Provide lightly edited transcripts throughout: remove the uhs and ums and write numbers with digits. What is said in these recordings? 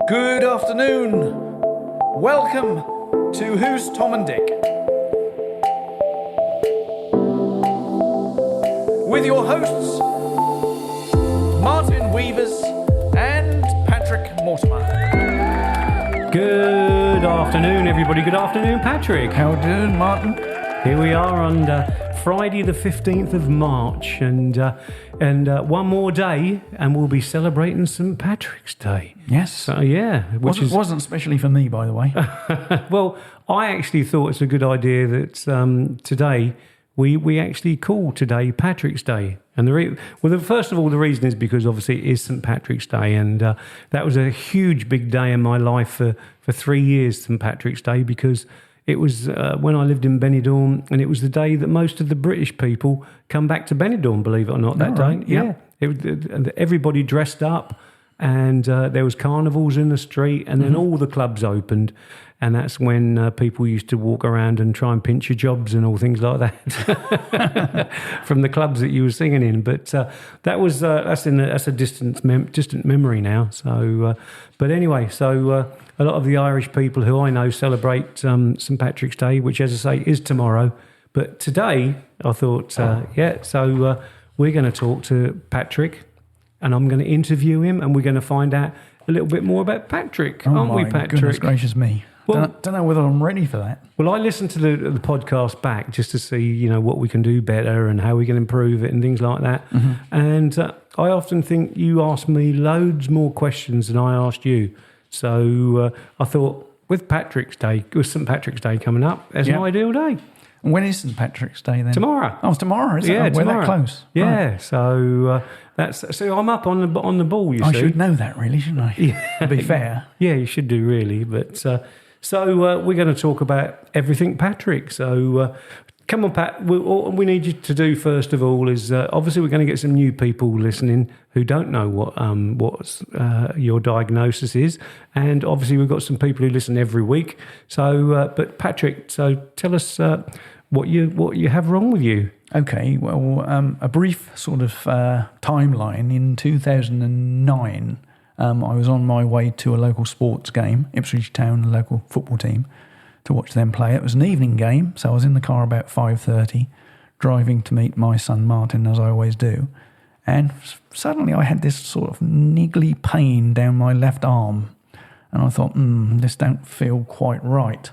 Good afternoon. Welcome to Who's Tom and Dick? With your hosts, Martin Weavers and Patrick Mortimer. Good afternoon, everybody. Good afternoon, Patrick. How doing, Martin? Here we are on Friday the 15th of March, and one more day, and we'll be celebrating St. Patrick's Day. Yes. So, yeah. Wasn't especially for me, by the way. Well, I actually thought it's a good idea that today we actually call today Patrick's Day. And first of all, the reason is because obviously it is St. Patrick's Day, and that was a huge, big day in my life for 3 years, St. Patrick's Day, because it was when I lived in Benidorm, and it was the day that most of the British people come back to Benidorm, believe it or not, that day. Yeah. Everybody dressed up, and there was carnivals in the street, and then all the clubs opened, and that's when people used to walk around and try and pinch your jobs and all things like that from the clubs that you were singing in. But that's a distant memory now. So, but anyway, a lot of the Irish people who I know celebrate St. Patrick's Day, which, as I say, is tomorrow. But today, I thought, we're going to talk to Patrick, and I'm going to interview him, and we're going to find out a little bit more about Patrick, aren't we, Patrick? Goodness gracious me. Well, don't know whether I'm ready for that. Well, I listened to the podcast back just to see, what we can do better and how we can improve it and things like that. And I often think you asked me loads more questions than I asked you. So I thought, with St. Patrick's Day coming up, there's an ideal day. When is St. Patrick's Day then? Tomorrow. Oh, it's tomorrow, is it? Yeah, We're that close. Yeah, right. So I'm up on the ball. You see, I should know that, really, shouldn't I? Yeah. To be fair. Yeah, you should do really. But we're going to talk about everything Patrick. So come on, Pat. What we need you to do first of all is obviously we're going to get some new people listening who don't know what your diagnosis is, and obviously we've got some people who listen every week. So, but Patrick, so tell us what you have wrong with you. Okay, well, a brief sort of timeline. In 2009, I was on my way to a local sports game, Ipswich Town, a local football team, to watch them play. It was an evening game, so I was in the car about 5:30, driving to meet my son Martin, as I always do. And suddenly I had this sort of niggly pain down my left arm. And I thought, this don't feel quite right.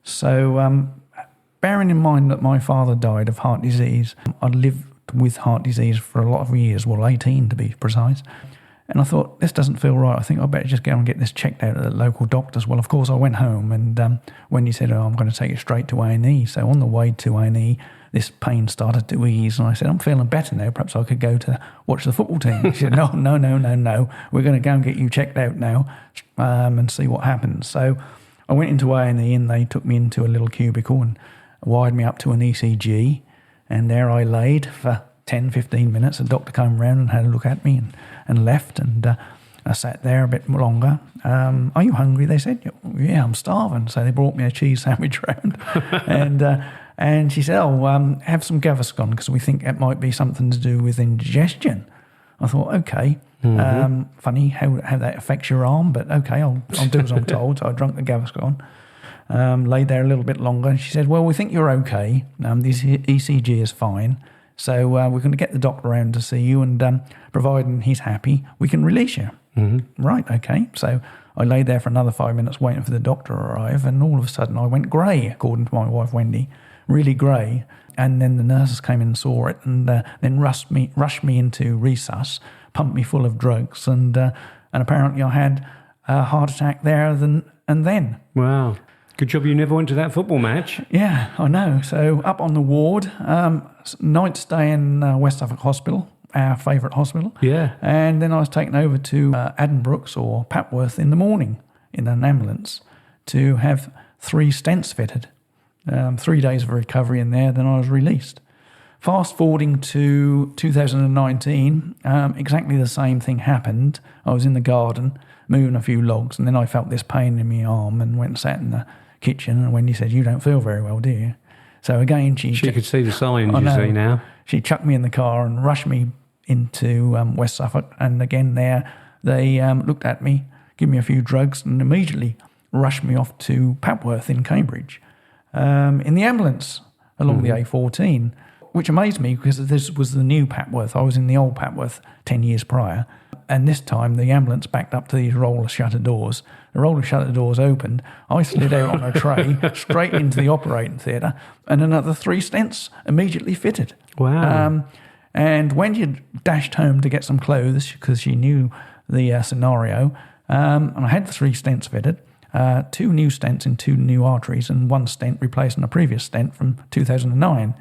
So bearing in mind that my father died of heart disease, I'd lived with heart disease for a lot of years, 18 to be precise. And I thought, this doesn't feel right. I think I better just go and get this checked out at the local doctors. Well, of course, I went home, and Wendy said, I'm going to take you straight to A&E. So on the way to A&E, this pain started to ease, and I said, I'm feeling better now. Perhaps I could go to watch the football team. She said, no. We're going to go and get you checked out now and see what happens. So I went into A&E, and they took me into a little cubicle and wired me up to an ECG, and there I laid for 10, 15 minutes. The doctor came round and had a look at me and left, and I sat there a bit longer. Are you hungry? They said, yeah, I'm starving. So they brought me a cheese sandwich round, and she said, have some Gaviscon, because we think it might be something to do with indigestion. I thought, okay, funny how that affects your arm, but okay, I'll do as I'm told. So I drank the Gaviscon, laid there a little bit longer, and she said, well, we think you're okay. This ECG is fine. So we're going to get the doctor around to see you, and providing he's happy, we can release you. Right, okay. So I lay there for another 5 minutes waiting for the doctor to arrive, and all of a sudden I went grey, according to my wife Wendy, really grey. And then the nurses came in and saw it, and then rushed me into resus, pumped me full of drugs, and apparently I had a heart attack there and then. Wow. Good job you never went to that football match. Yeah, I know. So up on the ward, night stay in West Suffolk Hospital, our favourite hospital. Yeah. And then I was taken over to Addenbrooke's or Papworth in the morning in an ambulance to have 3 stents fitted. 3 days of recovery in there, then I was released. Fast forwarding to 2019, exactly the same thing happened. I was in the garden moving a few logs, and then I felt this pain in my arm and went and sat in the kitchen, and Wendy said, you don't feel very well, do you? So again, she could see the signs, you see now. She chucked me in the car and rushed me into West Suffolk, and again there they looked at me, give me a few drugs, and immediately rushed me off to Papworth in Cambridge in the ambulance along the A14, which amazed me because this was the new Papworth. I was in the old Papworth 10 years prior, and this time the ambulance backed up to these roller shutter doors. The roller shutter doors opened. I slid out on a tray straight into the operating theatre, and another 3 stents immediately fitted. Wow. And when you dashed home to get some clothes because she knew the scenario, and I had the 3 stents fitted, 2 new stents in 2 new arteries, and 1 stent replacing a previous stent from 2009.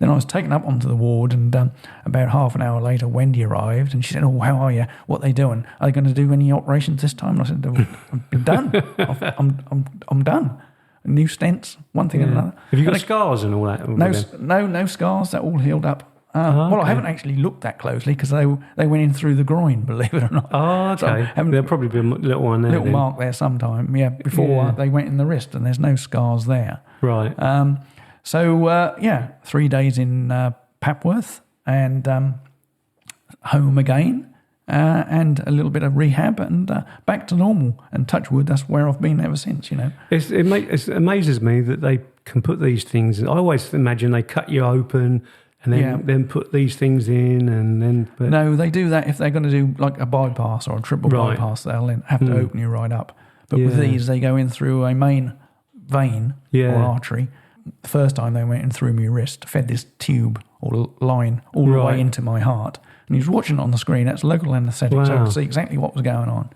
Then I was taken up onto the ward, and about half an hour later, Wendy arrived, and she said, "Oh, how are you? What are they doing? Are they going to do any operations this time?" And I said, "I'm done. I'm done. New stents, one thing and another." Have you got scars and all that? No scars. They're all healed up. Well, I haven't actually looked that closely because they went in through the groin, believe it or not. Oh, okay. So there'll probably be a little one there. Little mark there sometime, before they went in the wrist, and there's no scars there. Right. So 3 days in Papworth and home again, and a little bit of rehab, and back to normal. And touch wood, that's where I've been ever since. It amazes me that they can put these things. I always imagine they cut you open and then put these things in, and then. But no, they do that if they're going to do like a bypass or a triple bypass. They'll then have to open you right up. But with these, they go in through a main vein or artery. The first time they went in through my wrist, fed this tube or line all the way into my heart. And he was watching it on the screen. That's local anaesthetic, so I could see exactly what was going on.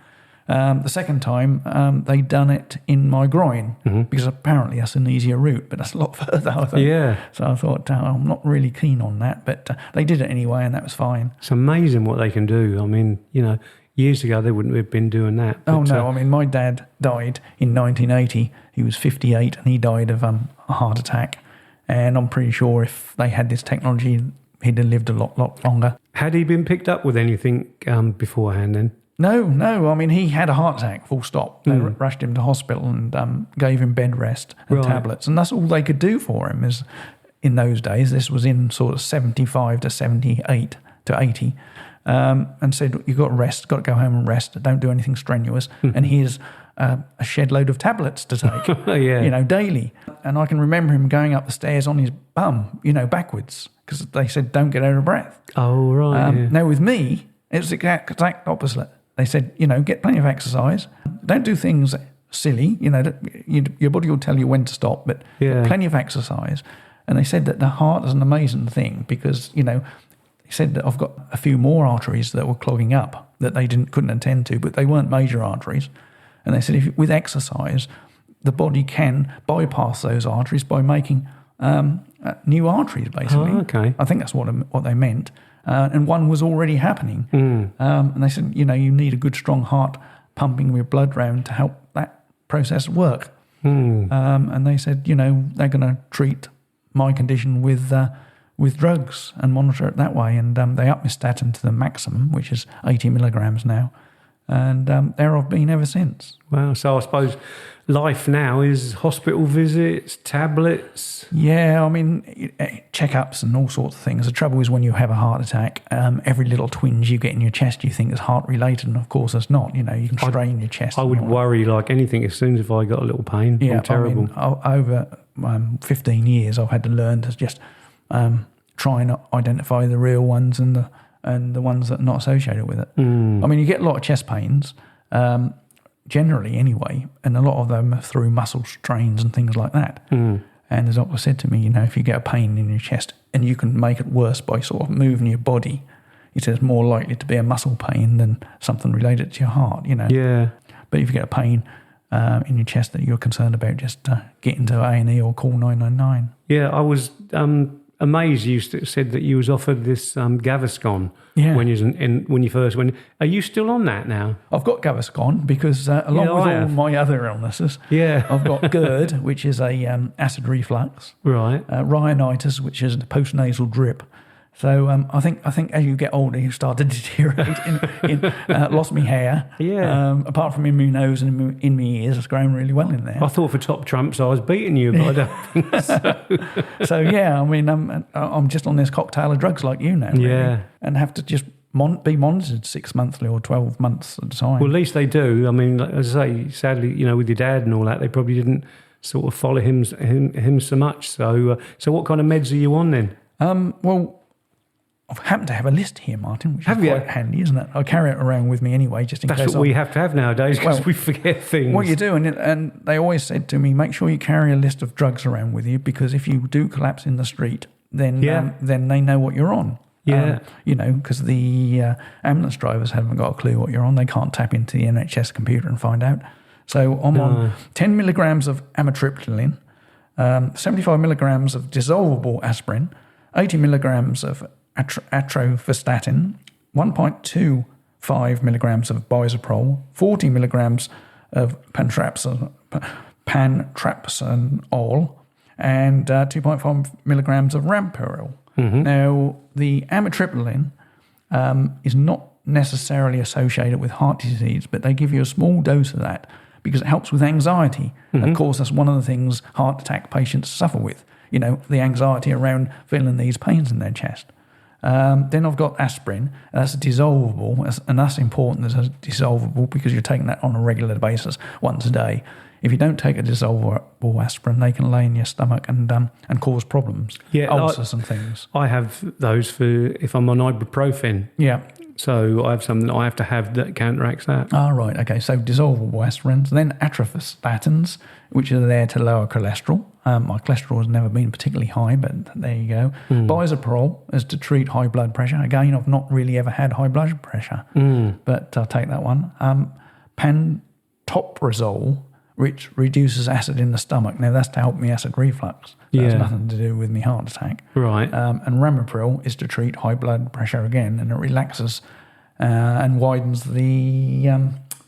The second time, they'd done it in my groin, because apparently that's an easier route, but that's a lot further, I think. Yeah. So I thought, I'm not really keen on that, but they did it anyway, and that was fine. It's amazing what they can do. I mean, years ago they wouldn't have been doing that. But, I mean, my dad died in 1980. He was 58, and he died of a heart attack. And I'm pretty sure if they had this technology, he'd have lived a lot longer. Had he been picked up with anything beforehand then? No. I mean, he had a heart attack, full stop. They rushed him to hospital and gave him bed rest and tablets. And that's all they could do for him is, in those days, this was in sort of 75 to 78 to 80, and said, "You've got to rest, got to go home and rest. Don't do anything strenuous. And here's a shed load of tablets to take, daily." And I can remember him going up the stairs on his bum, backwards, because they said, "Don't get out of breath." Oh, right. Now, with me, it was the exact opposite. They said, get plenty of exercise. Don't do things silly. Your body will tell you when to stop, but plenty of exercise. And they said that the heart is an amazing thing because, they said that I've got a few more arteries that were clogging up that they couldn't attend to, but they weren't major arteries. And they said with exercise, the body can bypass those arteries by making new arteries, basically. Oh, okay. I think that's what they meant. And one was already happening. And they said, you need a good, strong heart pumping your blood round to help that process work. And they said, they're going to treat my condition with drugs and monitor it that way. And they upped my statin to the maximum, which is 80 milligrams now. And there I've been ever since. Wow. So I suppose life now is hospital visits, tablets. Yeah, I mean, checkups and all sorts of things. The trouble is when you have a heart attack, every little twinge you get in your chest, you think is heart-related, and of course it's not. You can strain your chest. I would worry like anything as soon as if I got a little pain. Yeah, I'm terrible. Over 15 years, I've had to learn to just try and identify the real ones and the ones that are not associated with it. I mean, you get a lot of chest pains, generally anyway, and a lot of them are through muscle strains and things like that. And the doctor said to me, if you get a pain in your chest and you can make it worse by sort of moving your body, he says it's more likely to be a muscle pain than something related to your heart, Yeah. But if you get a pain in your chest that you're concerned about, just get into A&E or call 999. Yeah, I was amazed you said that you was offered this Gaviscon when you first went. Are you still on that now? I've got Gaviscon because along with all my other illnesses, I've got GERD, which is a acid reflux, right? Rhinitis, which is a postnasal drip. So I think as you get older, you start to deteriorate. Lost my hair. Yeah. Apart from in my nose and in my ears, it's growing really well in there. I thought for top trumps I was beating you, but I don't think so. So yeah, I mean, I'm just on this cocktail of drugs like you now. Really, and have to just be monitored 6 monthly or 12 months at a time. Well, at least they do. I mean, like, as I say, sadly, with your dad and all that, they probably didn't sort of follow him so much. So what kind of meds are you on then? Well, I happen to have a list here, Martin, which is Have you? quite handy, isn't it? I carry it around with me anyway, just in case. That's what we have to have nowadays because we forget things. What you do, and they always said to me, make sure you carry a list of drugs around with you, because if you do collapse in the street, then they know what you're on. Yeah. Because the ambulance drivers haven't got a clue what you're on. They can't tap into the NHS computer and find out. So I'm on 10 milligrams of amitriptyline, 75 milligrams of dissolvable aspirin, 80 milligrams of atorvastatin, 1.25 milligrams of bisoprol, 40 milligrams of pantraxenol, and 2.5 milligrams of rampuril. Mm-hmm. Now, the amitriptyline is not necessarily associated with heart disease, but they give you a small dose of that because it helps with anxiety. Mm-hmm. Of course, that's one of the things heart attack patients suffer with, the anxiety around feeling these pains in their chest. Then I've got aspirin, that's dissolvable, and that's important that it's dissolvable because you're taking that on a regular basis once a day. If you don't take a dissolvable aspirin, they can lay in your stomach and cause problems, ulcers and things. I have those for if I'm on ibuprofen. Yeah. So I have something I have to have that counteracts that. Ah, right. Okay. So dissolvable aspirins, then atorvastatins, which are there to lower cholesterol. My cholesterol has never been particularly high, but there you go. Bisoprol is to treat high blood pressure. Again, I've not really ever had high blood pressure, but I'll take that one. Pantoprazole, which reduces acid in the stomach. Now, that's to help me acid reflux. That has nothing to do with my heart attack. Right. And ramipril is to treat high blood pressure again, and it relaxes and widens the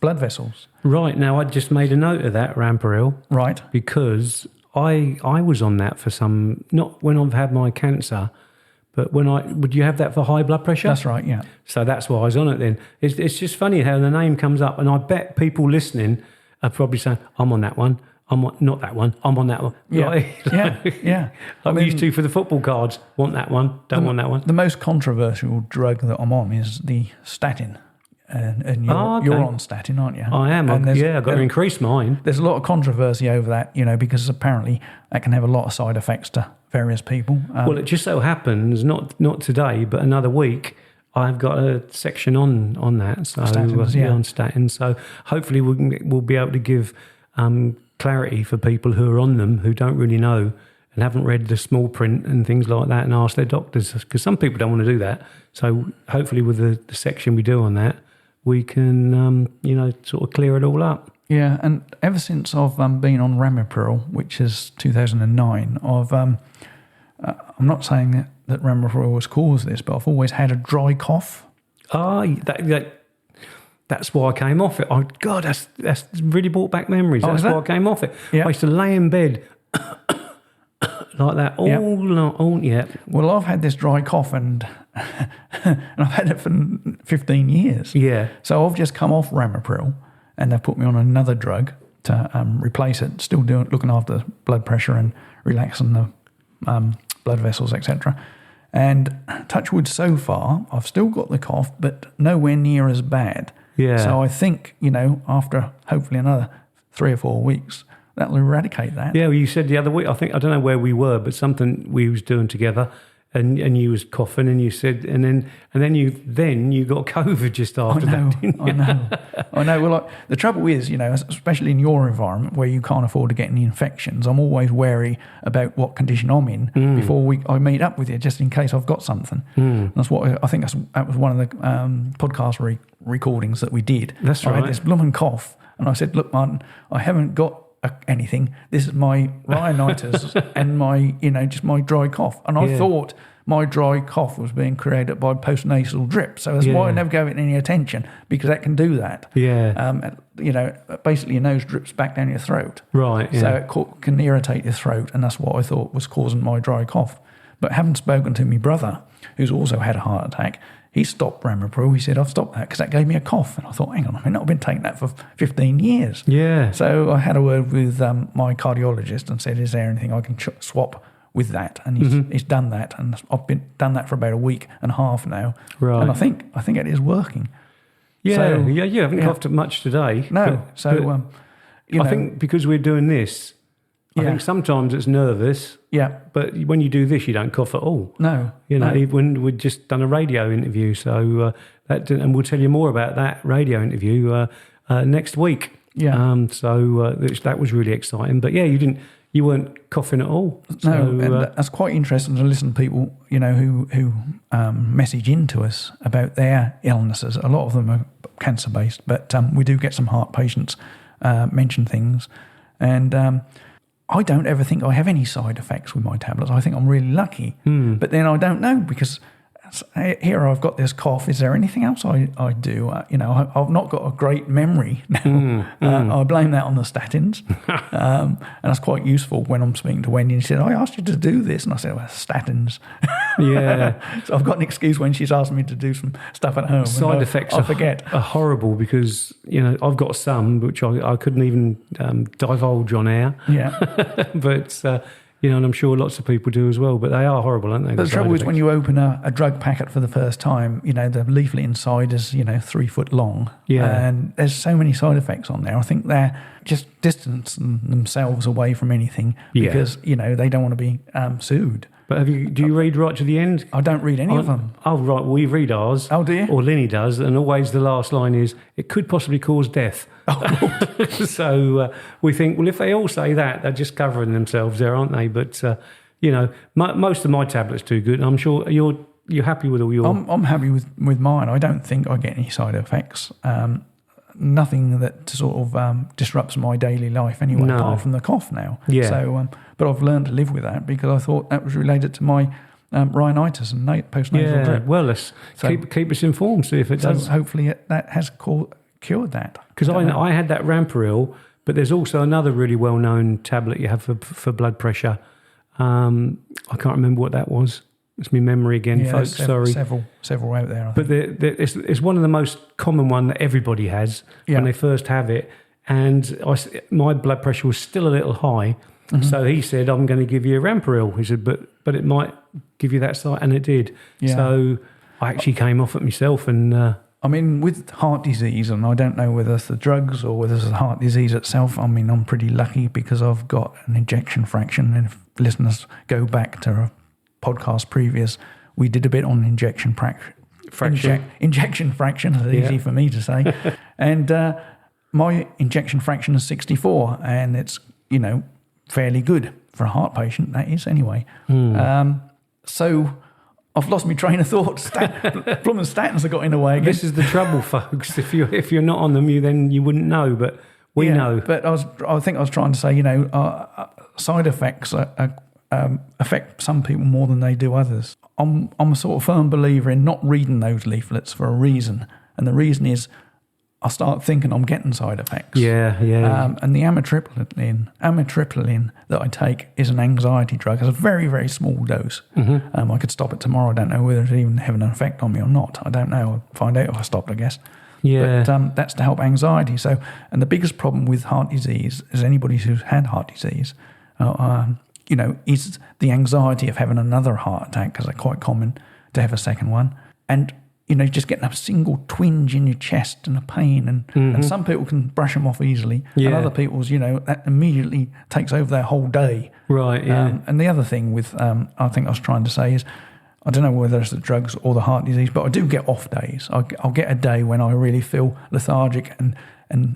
blood vessels. Right. Now, I just made a note of that, rampuril. Right. Because I was on that for not when I've had my cancer, but would you have that for high blood pressure? That's right, yeah. So that's why I was on it then. It's just funny how the name comes up, and I bet people listening are probably saying, I'm on that one. I'm on, not that one. I'm on that one. Yeah, Right? yeah. I'm used to for the football cards. Want that one, don't want that one. The most controversial drug that I'm on is the statin. And you're on statin, aren't you? I am. I've got to increase mine. There's a lot of controversy over that, because apparently that can have a lot of side effects to various people. Well, it just so happens, not today, but another week, I've got a section on that. So statins, on statins. So hopefully we'll be able to give clarity for people who are on them who don't really know and haven't read the small print and things like that and ask their doctors, because some people don't want to do that. So hopefully with the section we do on that, we can, sort of clear it all up. Yeah, and ever since I've been on ramipril, which is 2009, I'm not saying that ramipril has caused this, but I've always had a dry cough. That's why I came off it. Oh, God, that's really brought back memories. That's why I came off it. Yeah. I used to lay in bed like that all. Well, I've had this dry cough and I've had it for 15 years. Yeah. So I've just come off ramipril and they've put me on another drug to replace it, still looking after blood pressure and relaxing the blood vessels, etc. And touch wood, so far, I've still got the cough, but nowhere near as bad. Yeah. So I think, after hopefully another 3 or 4 weeks, that'll eradicate that. Yeah, well, you said the other week, I don't know where we were, but something we was doing together, and you was coughing, and you said, and then you got COVID just after that. Didn't you? I know. Well, the trouble is, especially in your environment where you can't afford to get any infections, I'm always wary about what condition I'm in before I meet up with you, just in case I've got something. That's what I think. That was one of the podcast recordings that we did. That's right. I had this blooming cough, and I said, "Look, Martin, I haven't got anything. This is my rhinitis and my, just my dry cough." And I thought my dry cough was being created by postnasal drip. So that's why I never gave it any attention, because that can do that. Yeah. Basically your nose drips back down your throat. Right. Yeah. So it can irritate your throat. And that's what I thought was causing my dry cough. But having spoken to my brother, who's also had a heart attack, he stopped ramipril. He said, I've stopped that because that gave me a cough. And I thought, hang on a minute, I've been taking that for 15 years. Yeah. So I had a word with my cardiologist and said, is there anything I can swap with that, and he's done that, and I've done that for about a week and a half now, Right. and I think it is working. Yeah, So, you haven't coughed much today. No, I think because we're doing this, I think sometimes it's nervous. Yeah. But when you do this, you don't cough at all. No. When we'd just done a radio interview, so and we'll tell you more about that radio interview next week. Yeah. That was really exciting. But yeah, you weren't coughing at all. No, and that's quite interesting to listen to people, who message into us about their illnesses. A lot of them are cancer based, but we do get some heart patients mention things, and I don't ever think I have any side effects with my tablets. I think I'm really lucky, but then I don't know, because here I've got this cough. Is there anything else I do? I've not got a great memory now. I blame that on the statins, and that's quite useful when I'm speaking to Wendy. And she said, "I asked you to do this," and I said, "Well, statins." Yeah. So I've got an excuse when she's asked me to do some stuff at home. Side effects I forget. Are horrible, because I've got some which I couldn't even divulge on air. Yeah, but. And I'm sure lots of people do as well, but they are horrible, aren't they? But the trouble is, when you open a drug packet for the first time, the leaflet inside is, 3 foot long. Yeah. And there's so many side effects on there. I think they're just distancing themselves away from anything because, they don't want to be sued. But do you read right to the end? I don't read any of them. Oh, right. We read ours. Oh, do you? Or Linny does. And always the last line is, it could possibly cause death. Oh. So we think, well, if they all say that, they're just covering themselves there, aren't they? But, most of my tablets do good. I'm sure you're happy with all your... I'm happy with mine. I don't think I get any side effects. Nothing that sort of disrupts my daily life anyway, apart from the cough now. Yeah. So, but I've learned to live with that, because I thought that was related to my rhinitis and postnasal drip. Well, let's keep us informed, see if it does. So hopefully that has cured that. Because I had that Ramparil, but there's also another really well-known tablet you have for blood pressure. I can't remember what that was. It's my memory again, folks. Sorry. Several out there. I think. But it's one of the most common one that everybody has when they first have it. And my blood pressure was still a little high. Mm-hmm. So he said, "I'm going to give you a Ramparil." He said, but it might give you that side, and it did. Yeah. So I actually came off it myself, and with heart disease, and I don't know whether it's the drugs or whether it's the heart disease itself. I'm pretty lucky because I've got an ejection fraction, and if listeners go back to a podcast previous, we did a bit on injection fraction. Injection fraction is easy for me to say, and my injection fraction is 64, and it's fairly good for a heart patient. That is anyway. So I've lost my train of thought. Blooming statins have got in the way again. This is the trouble, folks. If you're not on them, then you wouldn't know, but we know. But I think I was trying to say, side effects affect some people more than they do others. I'm a sort of firm believer in not reading those leaflets for a reason, and the reason is I start thinking I'm getting side effects. Yeah. And the amitriptyline that I take is an anxiety drug. It's a very, very small dose. Mm-hmm. I could stop it tomorrow. I don't know whether it's even having an effect on me or not. I don't know. I'll find out if I stopped, I guess. Yeah. But that's to help anxiety. So, and the biggest problem with heart disease is anybody who's had heart disease, is the anxiety of having another heart attack, because they're quite common to have a second one. And just getting a single twinge in your chest and a pain. And some people can brush them off easily. Yeah. And other people's, that immediately takes over their whole day. Right, yeah. And the other thing with, I think I was trying to say is, I don't know whether it's the drugs or the heart disease, but I do get off days. I'll get a day when I really feel lethargic and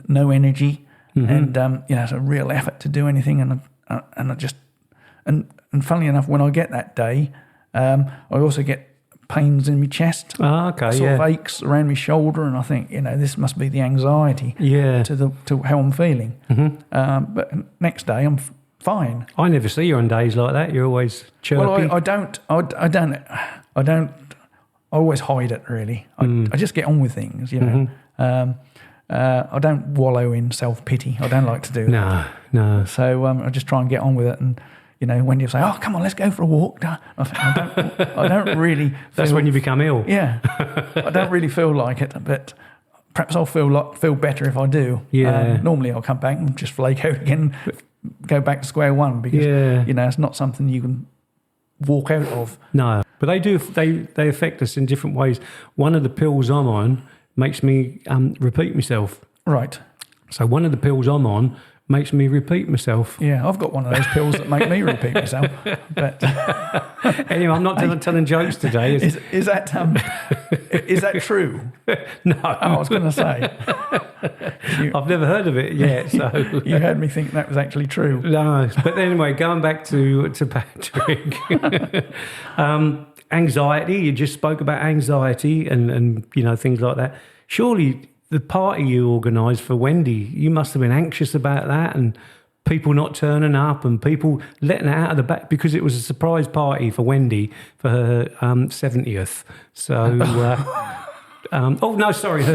no energy. Mm-hmm. And, it's a real effort to do anything. And I just, and funnily enough, when I get that day, I also get pains in my chest, sort of aches around my shoulder, and I think this must be the anxiety to how I'm feeling. Mm-hmm. But next day I'm fine. I never see you on days like that. You're always chirpy. Well, I always hide it really. I just get on with things, Mm-hmm. I don't wallow in self-pity. I don't like to do that. No. So I just try and get on with it. And when you say, "Oh, come on, let's go for a walk," I don't really. That's when you become ill. Yeah, I don't really feel like it, but perhaps I'll feel better if I do. Yeah. Normally, I'll come back and just flake out again, go back to square one, because it's not something you can walk out of. No, but they do. They affect us in different ways. One of the pills I'm on makes me repeat myself. Right. So one of the pills I'm on makes me repeat myself. Yeah, I've got one of those pills that make me repeat myself. But anyway, I'm not telling jokes today. Is that true? No. Oh, I was going to say. I've never heard of it yet. So you heard me think that was actually true. No, but anyway, going back to Patrick. Anxiety. You just spoke about anxiety and things like that. Surely the party you organised for Wendy, you must have been anxious about that, and people not turning up and people letting it out of the back, because it was a surprise party for Wendy for her 70th. So, her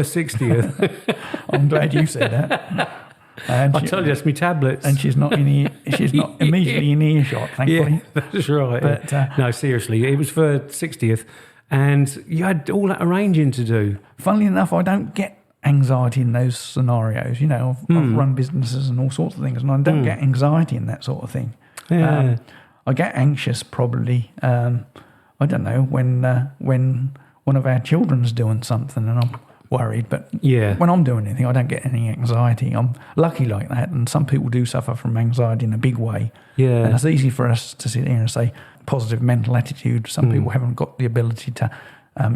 60th. I'm glad you said that. And I told you that's my tablets, and she's not immediately in earshot, thankfully. Yeah, that's right. But, no, seriously, it was for her 60th, and you had all that arranging to do. Funnily enough, I don't get anxiety in those scenarios. I've run businesses and all sorts of things, and I don't get anxiety in that sort of thing. Yeah. I get anxious probably, I don't know, when one of our children's doing something and I'm worried. But when I'm doing anything, I don't get any anxiety. I'm lucky like that, and some people do suffer from anxiety in a big way. Yeah. And it's easy for us to sit here and say positive mental attitude. Some people haven't got the ability to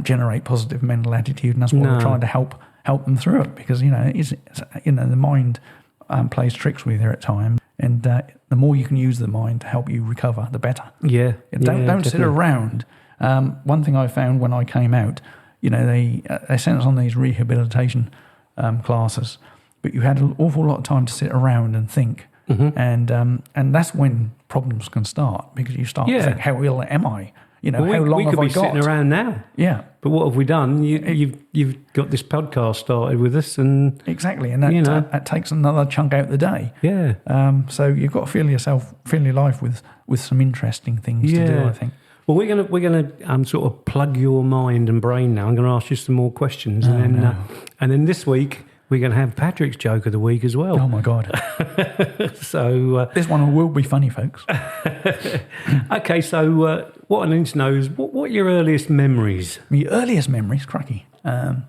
generate positive mental attitude, and that's why we're trying to help them through it, because the mind plays tricks with you at times, and the more you can use the mind to help you recover, the better. Don't sit around. One thing I found when I came out, they sent us on these rehabilitation classes, but you had an awful lot of time to sit around and think, and that's when problems can start, because you start to think, how ill am I? How long have I got? We could be sitting around now. Yeah. But what have we done? You've got this podcast started with us, and exactly, and that takes another chunk out the day. Yeah. So you've got to fill your life with some interesting things to do, I think. Well, we're gonna sort of plug your mind and brain now. I'm going to ask you some more questions, and then this week we're going to have Patrick's joke of the week as well. Oh my God! So this one will be funny, folks. Okay, so what I need to know is what are your earliest memories? My earliest memories, cracky. I'm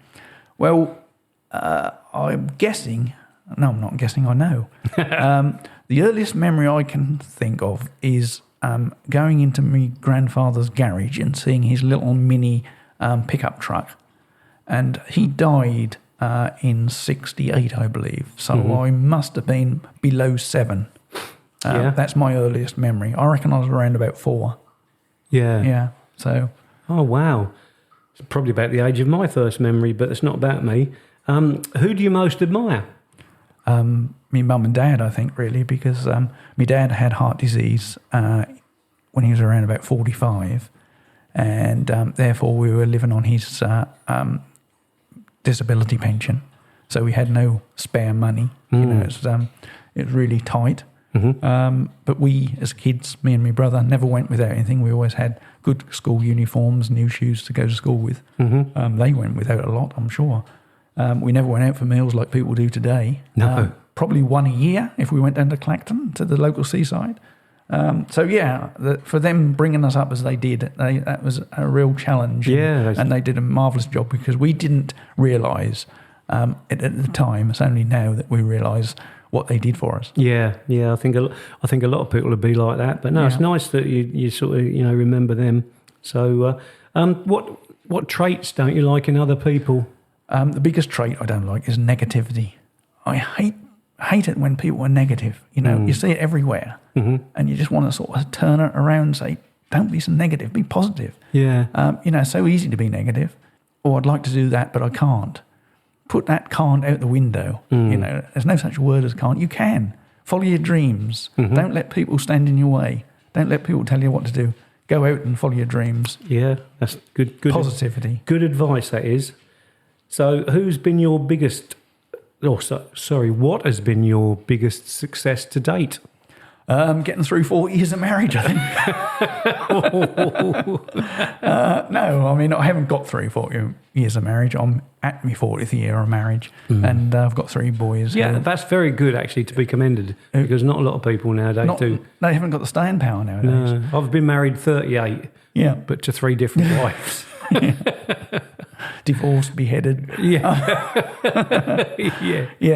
guessing. No, I'm not guessing. I know. The earliest memory I can think of is going into my grandfather's garage and seeing his little mini pickup truck, and he died in 1968, I believe. So I must have been below 7. That's my earliest memory. I reckon I was around about 4. Yeah. Yeah. So. Oh wow, it's probably about the age of my first memory, but it's not about me. Who do you most admire? My mum and dad, I think, really, because my dad had heart disease when he was around about 45, and therefore we were living on his disability pension, so we had no spare money. It was really tight. But we, as kids, me and my brother, never went without anything. We always had good school uniforms, new shoes to go to school with. They went without a lot, I'm sure. We never went out for meals like people do today. No. Probably one a year if we went down to Clacton, to the local seaside. For them bringing us up as they did, that was a real challenge. And they did a marvellous job, because we didn't realise at the time. It's only now that we realise what they did for us. Yeah. I think a lot of people would be like that. But no, it's nice that you sort of remember them. So, what traits don't you like in other people? The biggest trait I don't like is negativity. I hate it when people are negative. You see it everywhere, and you just want to sort of turn it around and say, "Don't be so negative. Be positive." Yeah. It's so easy to be negative. Or I'd like to do that, but I can't. Put that can't out the window. There's no such word as can't. You can follow your dreams. Don't let people stand in your way. Don't let people tell you what to do. Go out and follow your dreams. Yeah, that's good. Positivity. Good advice, that is. So, who's been your biggest? What has been your biggest success to date? Getting through 40 years of marriage, I think. No, I mean, I haven't got through 40 years of marriage. I'm at my 40th year of marriage, and I've got 3 boys. Yeah, that's very good, actually, to be commended, because not a lot of people nowadays do. They haven't got the staying power nowadays. No, I've been married 38, but to 3 different wives. Divorced, beheaded. Yeah.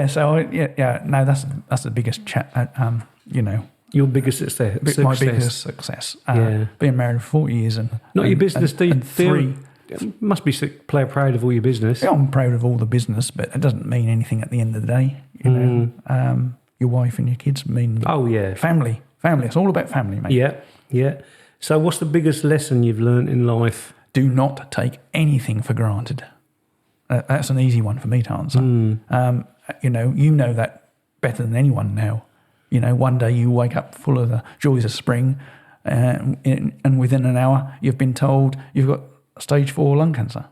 So no, that's the biggest your biggest success. My biggest success. Being married for 40 years and not your business. And 3. Must be proud of all your business. Yeah, I'm proud of all the business, but it doesn't mean anything at the end of the day. You know, your wife and your kids mean. Oh yeah, family. It's all about family, mate. Yeah. So, what's the biggest lesson you've learned in life? Do not take anything for granted. That's an easy one for me to answer. You know that better than anyone now. You know, one day you wake up full of the joys of spring, and within an hour you've been told you've got stage 4 lung cancer.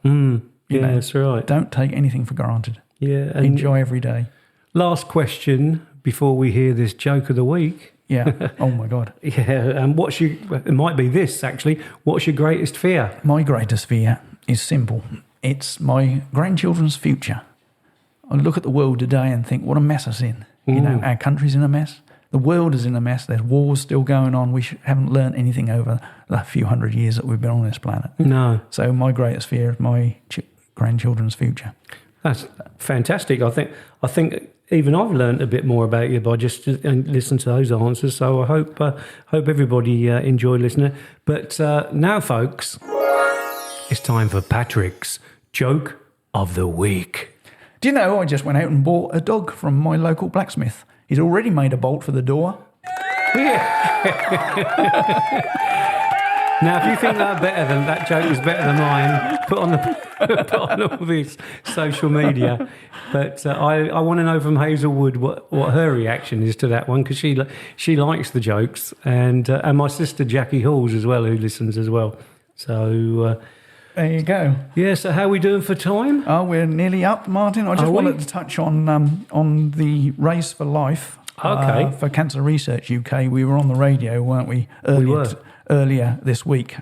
That's right. Don't take anything for granted. Yeah, and enjoy every day. Last question before we hear this joke of the week. Yeah. Oh my God. Yeah. And it might be this actually. What's your greatest fear? My greatest fear is simple. It's my grandchildren's future. I look at the world today and think, what a mess it's in. You know, our country's in a mess. The world is in a mess. There's wars still going on. We haven't learned anything over the few hundred years that we've been on this planet. No. So my greatest fear is my grandchildren's future. That's fantastic. I think even I've learned a bit more about you by just listening to those answers. So I hope everybody enjoyed listening. But now, folks, it's time for Patrick's joke of the week. Do you know, I just went out and bought a dog from my local blacksmith. He's already made a bolt for the door. Now, if you think that joke was better than mine, put on all this social media. But I want to know from Hazelwood what her reaction is to that one, because she likes the jokes, and my sister Jackie Halls as well, who listens as well. So there you go. Yeah. So how are we doing for time? Oh, we're nearly up, Martin. I just wanted to touch on the Race for Life. Okay. For Cancer Research UK, we were on the radio, weren't we? Earlier this week,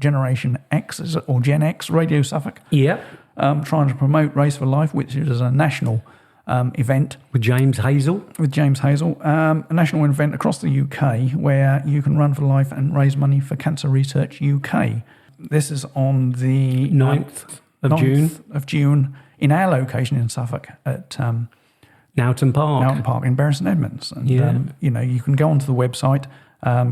Generation X or Gen X, Radio Suffolk. Yeah. Trying to promote Race for Life, which is a national event. With James Hazel. A national event across the UK where you can run for life and raise money for Cancer Research UK. This is on the 9th of June in our location in Suffolk at Nowton Park in Bury St Edmunds. And, you can go onto the website,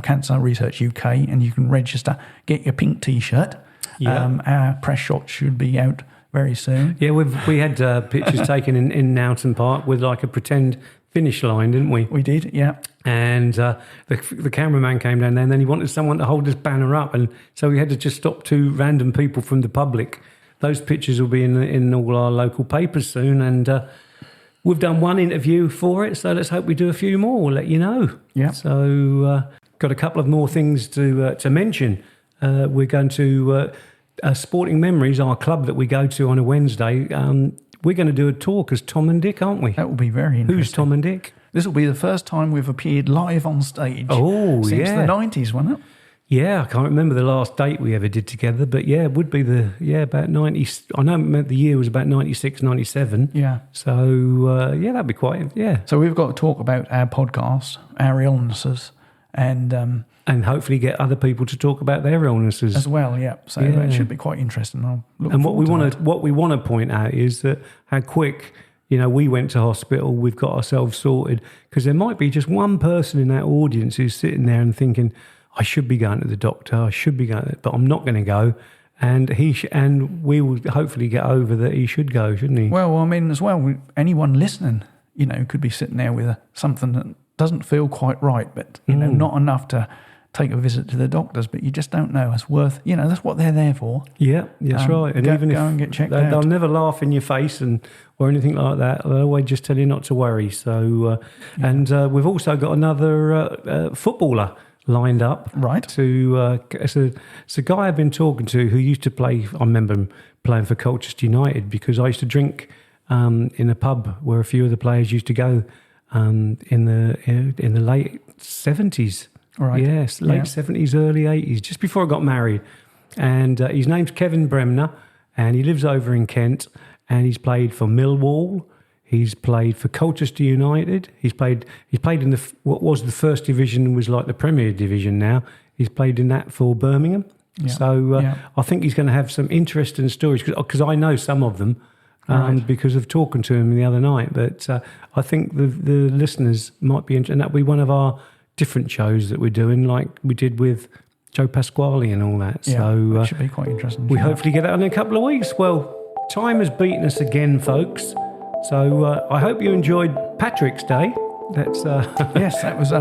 Cancer Research UK, and you can register, get your pink T-shirt. Yeah. Our press shot should be out very soon. Yeah, we had pictures taken in Nowton Park with like a pretend finish line, didn't we? We did, yeah. And the cameraman came down there, and then he wanted someone to hold this banner up, and so we had to just stop 2 random people from the public. Those pictures will be in all our local papers soon, and we've done 1 interview for it, so let's hope we do a few more. We'll let you know. Yeah. So got a couple of more things to mention. We're going to Sporting Memories, our club that we go to on a Wednesday. We're going to do a talk as Tom and Dick, aren't we? That will be very interesting. Who's Tom and Dick? This will be the first time we've appeared live on stage. Since the 90s, wasn't it? Yeah, I can't remember the last date we ever did together, but yeah, it would be about 90. I know the year was about 96, 97. Yeah. So, that'd be quite, So we've got to talk about our podcast, our illnesses, and hopefully get other people to talk about their illnesses as well. Yeah. So that should be quite interesting. What we want to point out is that how quick, we went to hospital, we've got ourselves sorted, because there might be just one person in that audience who's sitting there and thinking, I should be going to the doctor, but I'm not going to go. And we will hopefully get over that he should go, shouldn't he? Well, I mean, as well, anyone listening, could be sitting there with something that doesn't feel quite right, but not enough to take a visit to the doctors, but you just don't know. It's worth, that's what they're there for. Yeah, that's right. And even if and get checked out. They'll never laugh in your face or anything like that. They'll always just tell you not to worry. So, and we've also got another footballer lined up. Right. It's a guy I've been talking to who used to play, I remember him playing for Colchester United, because I used to drink in a pub where a few of the players used to go in the late 70s. Right. Yes, late 70s, early 80s, just before I got married. And his name's Kevin Bremner, and he lives over in Kent, and he's played for Millwall. He's played for Colchester United. He's played in what was the first division, was like the Premier Division now. He's played in that for Birmingham. Yeah. So I think he's going to have some interesting stories, because I know some of them because of talking to him the other night. But I think the listeners might be interested. And that'll be one of our different shows that we're doing, like we did with Joe Pasquale and all that. Yeah, so that should be quite interesting. We hopefully get that in a couple of weeks. Well, time has beaten us again, folks. So I hope you enjoyed Patrick's Day. That's yes, that was.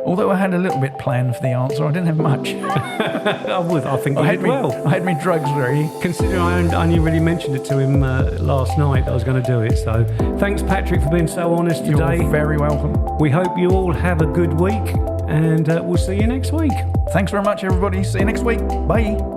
Although I had a little bit planned for the answer, I didn't have much. I think I had me drugs ready. Considering I only really mentioned it to him last night, I was going to do it. So thanks, Patrick, for being so honest today. You're very welcome. We hope you all have a good week, and we'll see you next week. Thanks very much, everybody. See you next week. Bye.